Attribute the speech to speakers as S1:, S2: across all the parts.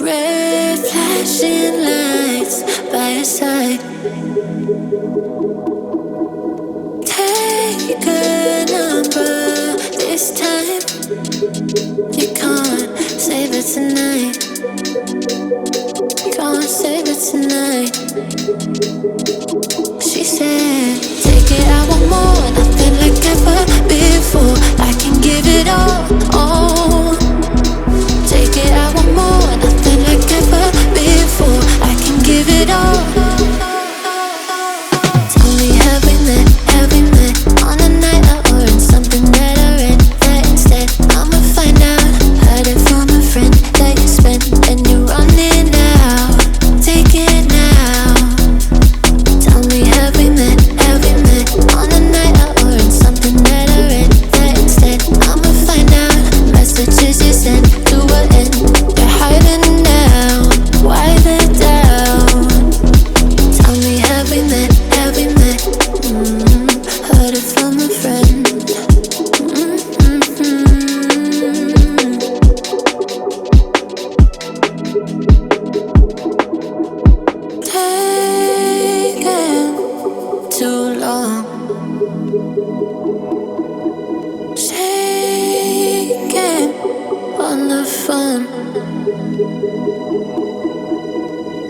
S1: Red flashing lights by your side. Take a number this time. You can't save it tonight. Can't save it tonight. She said, take it, I want more. Nothing like ever before. I can give it all. Take it, I want more. Nothing like ever before. I can give it all. Tell me, have we met? Have we met on a night out or in something that I read? That instead, I'ma find out. Heard it from a friend that you spent and you're running out. Take it now. Tell me, have we met? Have we met on a night out or in something that I read? That instead, I'ma find out. Messages you sent to an end. You're hiding now. Why the doubt? Tell me, have we met? Have we met? Heard it from a friend. Taking too long. Shaking on the phone.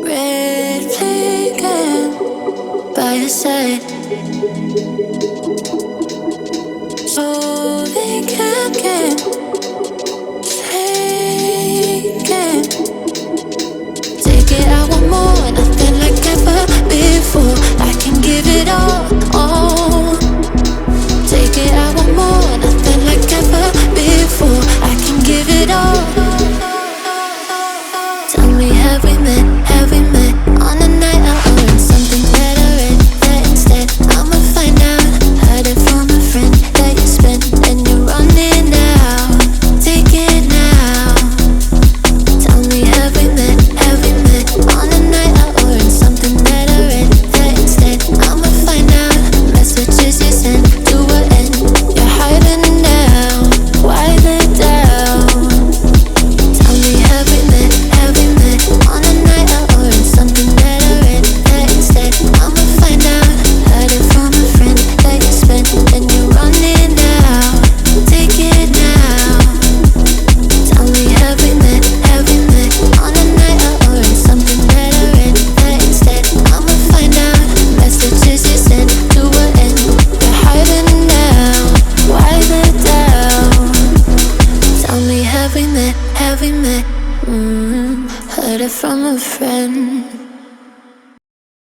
S1: Red flagging by your side. So they can't get taken. Take it, I want more. Nothing like ever before. I can give it all. Take it, I want more. Nothing like ever before. I can give it all. Tell me, have we met? Have we met on a night out or in something that I read? That instead, I'ma find out. Heard it from a friend that you spent and you're running out. Take it now. Tell me, have we met? Have we met on a night out or in something that I read? That instead, I'ma find out. Messages you sent to an end. You're hiding now. Why the doubt? Tell me, have we met? Have we met on a night out or in something that I read? That instead, I'ma find out. Heard it from a friend that you spent and you're running out. Take it now. Tell me, have we met? Have we met on a night out or in something that I read? That instead, I'ma find out. Messages you sent to an end. You're hiding now. Why the doubt? Tell me, have we met? Have we met? Heard it from a friend.